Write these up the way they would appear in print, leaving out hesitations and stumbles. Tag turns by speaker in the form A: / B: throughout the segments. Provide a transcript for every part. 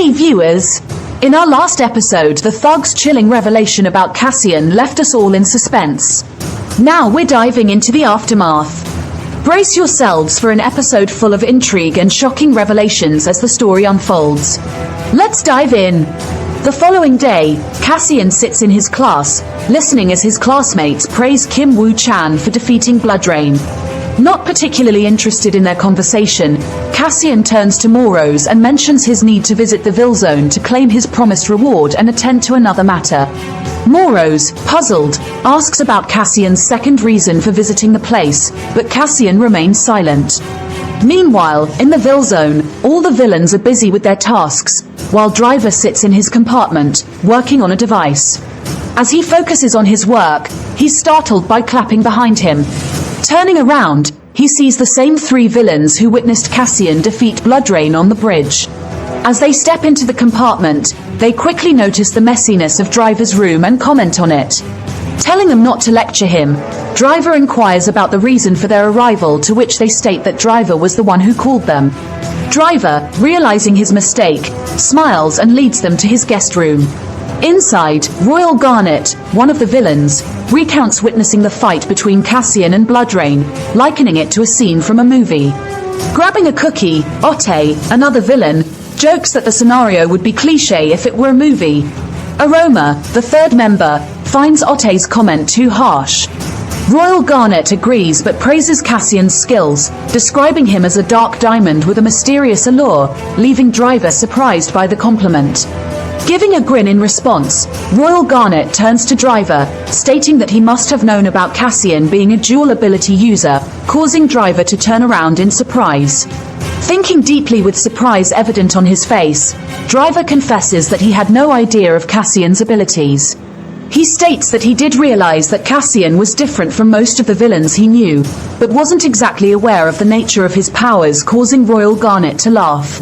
A: Hey viewers! In our last episode, the thug's chilling revelation about Cassian left us all in suspense. Now we're diving into the aftermath. Brace yourselves for an episode full of intrigue and shocking revelations as the story unfolds. Let's dive in. The following day, Cassian sits in his class, listening as his classmates praise Kim Woo-chan for defeating Bloodrain. Not particularly interested in their conversation, Cassian turns to Morose and mentions his need to visit the Vilzone to claim his promised reward and attend to another matter. Morose, puzzled, asks about Cassian's second reason for visiting the place, but Cassian remains silent. Meanwhile, in the Vilzone, all the villains are busy with their tasks, while Driver sits in his compartment, working on a device. As he focuses on his work, he's startled by clapping behind him. Turning around, he sees the same three villains who witnessed Cassian defeat Bloodrain on the bridge. As they step into the compartment, they quickly notice the messiness of Driver's room and comment on it. Telling them not to lecture him, Driver inquires about the reason for their arrival, to which they state that Driver was the one who called them. Driver, realizing his mistake, smiles and leads them to his guest room. Inside, Royal Garnet, one of the villains, recounts witnessing the fight between Cassian and Bloodrain, likening it to a scene from a movie. Grabbing a cookie, Otte, another villain, jokes that the scenario would be cliché if it were a movie. Aroma, the third member, finds Otte's comment too harsh. Royal Garnet agrees but praises Cassian's skills, describing him as a dark diamond with a mysterious allure, leaving Driver surprised by the compliment. Giving a grin in response, Royal Garnet turns to Driver, stating that he must have known about Cassian being a dual ability user, causing Driver to turn around in surprise. Thinking deeply with surprise evident on his face, Driver confesses that he had no idea of Cassian's abilities. He states that he did realize that Cassian was different from most of the villains he knew, but wasn't exactly aware of the nature of his powers, causing Royal Garnet to laugh.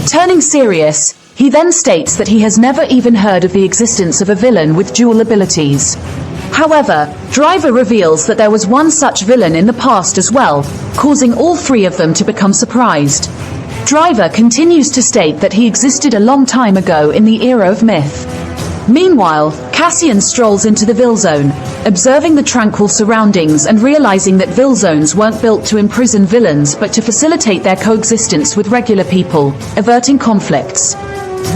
A: Turning serious, he then states that he has never even heard of the existence of a villain with dual abilities. However, Driver reveals that there was one such villain in the past as well, causing all three of them to become surprised. Driver continues to state that he existed a long time ago in the era of myth. Meanwhile, Cassian strolls into the Vilzone, observing the tranquil surroundings and realizing that Vilzones weren't built to imprison villains but to facilitate their coexistence with regular people, averting conflicts.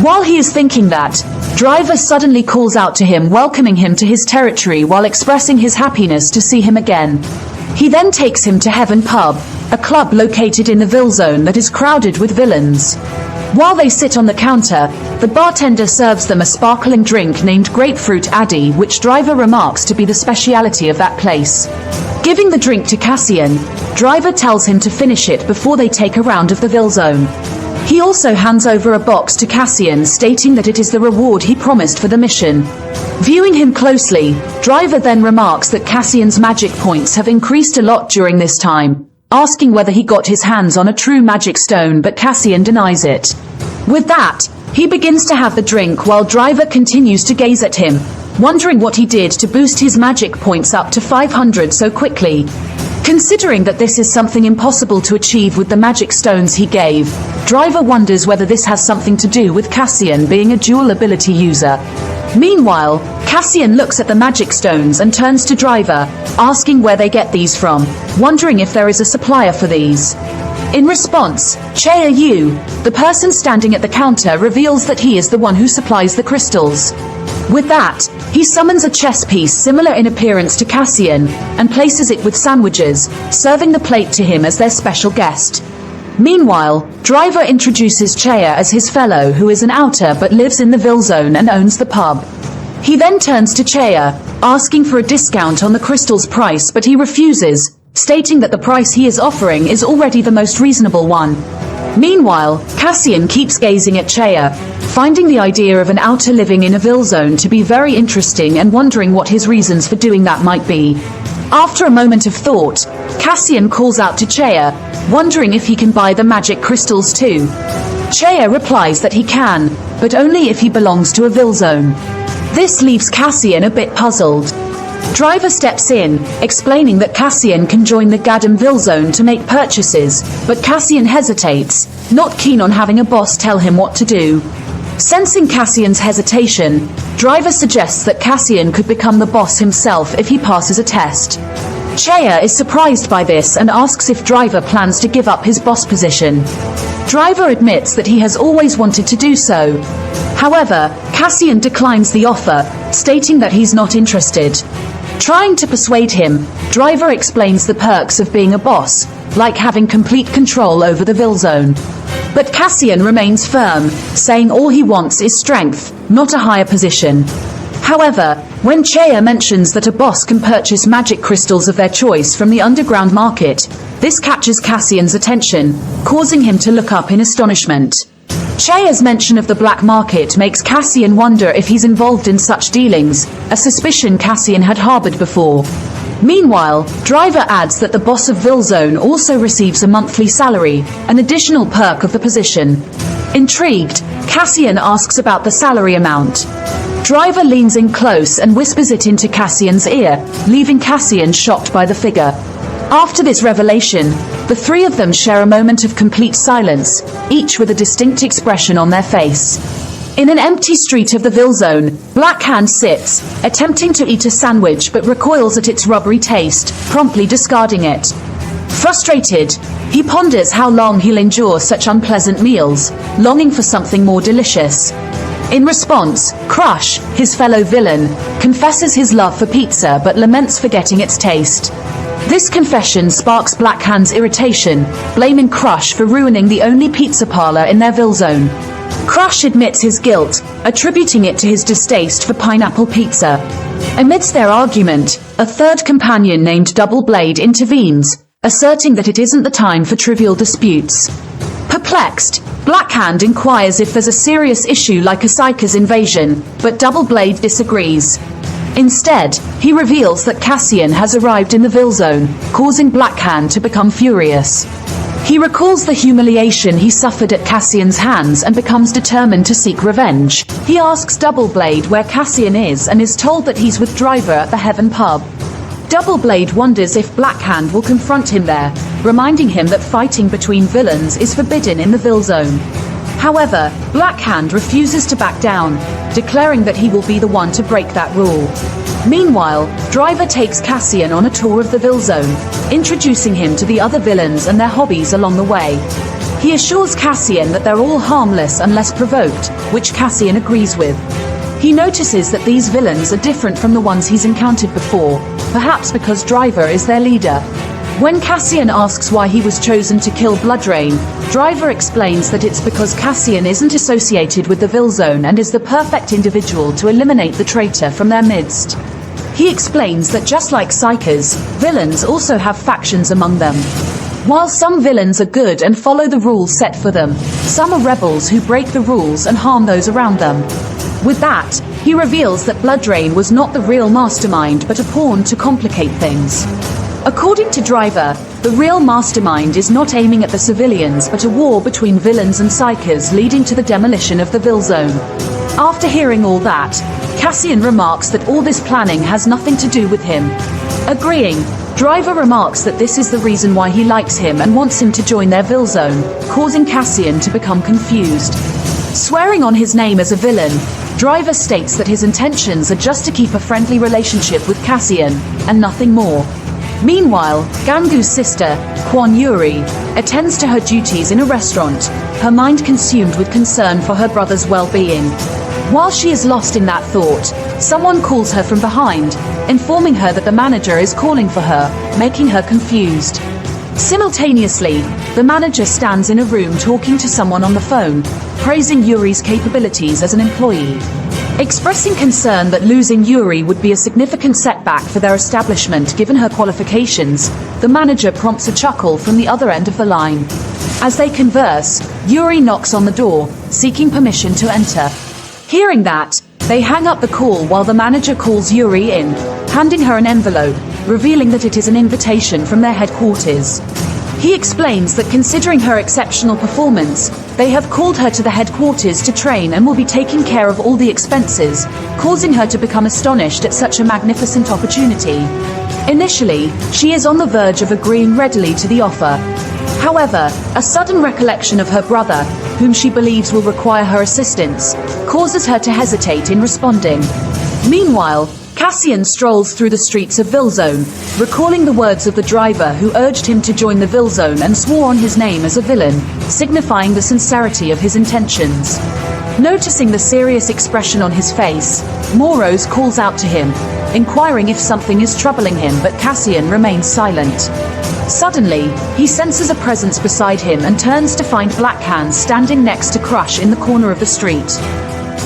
A: While he is thinking that, Driver suddenly calls out to him, welcoming him to his territory while expressing his happiness to see him again. He then takes him to Heaven Pub, a club located in the Vilzone that is crowded with villains. While they sit on the counter, the bartender serves them a sparkling drink named Grapefruit Addy, which Driver remarks to be the speciality of that place. Giving the drink to Cassian, Driver tells him to finish it before they take a round of the Vilzone. He also hands over a box to Cassian, stating that it is the reward he promised for the mission. Viewing him closely, Driver then remarks that Cassian's magic points have increased a lot during this time, asking whether he got his hands on a true magic stone, but Cassian denies it. With that, he begins to have the drink while Driver continues to gaze at him, wondering what he did to boost his magic points up to 500 so quickly. Considering that this is something impossible to achieve with the magic stones he gave, Driver wonders whether this has something to do with Cassian being a dual ability user. Meanwhile, Cassian looks at the magic stones and turns to Driver, asking where they get these from, wondering if there is a supplier for these. In response, Chea Yu, the person standing at the counter, reveals that he is the one who supplies the crystals. With that, he summons a chess piece similar in appearance to Cassian, and places it with sandwiches, serving the plate to him as their special guest. Meanwhile, Driver introduces Chea as his fellow, who is an outer but lives in the Vilzone and owns the pub. He then turns to Chea, asking for a discount on the crystal's price, but he refuses, stating that the price he is offering is already the most reasonable one. Meanwhile, Cassian keeps gazing at Chea, finding the idea of an outer living in a Vilzone to be very interesting and wondering what his reasons for doing that might be. After a moment of thought, Cassian calls out to Chea, wondering if he can buy the magic crystals too. Chea replies that he can, but only if he belongs to a Vilzone. This leaves Cassian a bit puzzled. Driver steps in, explaining that Cassian can join the Gadam Vilzone to make purchases, but Cassian hesitates, not keen on having a boss tell him what to do. Sensing Cassian's hesitation, Driver suggests that Cassian could become the boss himself if he passes a test. Chaya is surprised by this and asks if Driver plans to give up his boss position. Driver admits that he has always wanted to do so. However, Cassian declines the offer, stating that he's not interested. Trying to persuade him, Driver explains the perks of being a boss, like having complete control over the Vilzone. But Cassian remains firm, saying all he wants is strength, not a higher position. However, when Chaya mentions that a boss can purchase magic crystals of their choice from the underground market, this catches Cassian's attention, causing him to look up in astonishment. Chaya's mention of the black market makes Cassian wonder if he's involved in such dealings, a suspicion Cassian had harbored before. Meanwhile, Driver adds that the boss of Vilzone also receives a monthly salary, an additional perk of the position. Intrigued, Cassian asks about the salary amount. Driver leans in close and whispers it into Cassian's ear, leaving Cassian shocked by the figure. After this revelation, the three of them share a moment of complete silence, each with a distinct expression on their face. In an empty street of the Vilzone, Blackhand sits, attempting to eat a sandwich but recoils at its rubbery taste, promptly discarding it. Frustrated, he ponders how long he'll endure such unpleasant meals, longing for something more delicious. In response, Crush, his fellow villain, confesses his love for pizza but laments forgetting its taste. This confession sparks Blackhand's irritation, blaming Crush for ruining the only pizza parlor in their Vilzone. Crush admits his guilt, attributing it to his distaste for pineapple pizza. Amidst their argument, a third companion named Double Blade intervenes, asserting that it isn't the time for trivial disputes. Perplexed, Blackhand inquires if there's a serious issue like a Saika's invasion, but Double Blade disagrees. Instead, he reveals that Cassian has arrived in the Vilzone, causing Blackhand to become furious. He recalls the humiliation he suffered at Cassian's hands and becomes determined to seek revenge. He asks Double Blade where Cassian is and is told that he's with Driver at the Heaven pub. Double Blade wonders if Blackhand will confront him there, reminding him that fighting between villains is forbidden in the Vilzone. However, Blackhand refuses to back down, declaring that he will be the one to break that rule. Meanwhile, Driver takes Cassian on a tour of the Vilzone, introducing him to the other villains and their hobbies along the way. He assures Cassian that they're all harmless unless provoked, which Cassian agrees with. He notices that these villains are different from the ones he's encountered before, perhaps because Driver is their leader. When Cassian asks why he was chosen to kill Bloodrain, Driver explains that it's because Cassian isn't associated with the Vilzone and is the perfect individual to eliminate the traitor from their midst. He explains that just like Psychers, villains also have factions among them. While some villains are good and follow the rules set for them, some are rebels who break the rules and harm those around them. With that, he reveals that Bloodrain was not the real mastermind but a pawn to complicate things. According to Driver, the real mastermind is not aiming at the civilians but a war between villains and Psychers leading to the demolition of the Vilzone. After hearing all that, Cassian remarks that all this planning has nothing to do with him. Agreeing, Driver remarks that this is the reason why he likes him and wants him to join their Vilzone, causing Cassian to become confused. Swearing on his name as a villain, Driver states that his intentions are just to keep a friendly relationship with Cassian, and nothing more. Meanwhile, Gangu's sister, Kwon Yuri, attends to her duties in a restaurant, her mind consumed with concern for her brother's well-being. While she is lost in that thought, someone calls her from behind, informing her that the manager is calling for her, making her confused. Simultaneously, the manager stands in a room talking to someone on the phone, praising Yuri's capabilities as an employee. Expressing concern that losing Yuri would be a significant setback for their establishment given her qualifications, the manager prompts a chuckle from the other end of the line. As they converse, Yuri knocks on the door, seeking permission to enter. Hearing that, they hang up the call while the manager calls Yuri in, handing her an envelope, revealing that it is an invitation from their headquarters. He explains that considering her exceptional performance, they have called her to the headquarters to train and will be taking care of all the expenses, causing her to become astonished at such a magnificent opportunity. Initially, she is on the verge of agreeing readily to the offer. However, a sudden recollection of her brother, whom she believes will require her assistance, causes her to hesitate in responding. Meanwhile, Cassian strolls through the streets of Vilzone, recalling the words of the driver who urged him to join the Vilzone and swore on his name as a villain, signifying the sincerity of his intentions. Noticing the serious expression on his face, Moros calls out to him, inquiring if something is troubling him, but Cassian remains silent. Suddenly, he senses a presence beside him and turns to find Blackhand standing next to Crush in the corner of the street.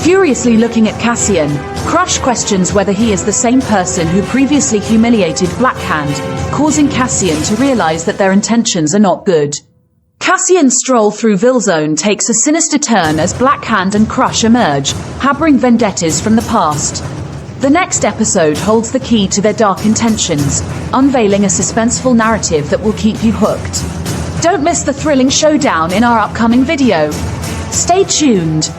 A: Furiously looking at Cassian, Crush questions whether he is the same person who previously humiliated Blackhand, causing Cassian to realize that their intentions are not good. Cassian's stroll through Vilzone takes a sinister turn as Blackhand and Crush emerge, harboring vendettas from the past. The next episode holds the key to their dark intentions, unveiling a suspenseful narrative that will keep you hooked. Don't miss the thrilling showdown in our upcoming video. Stay tuned.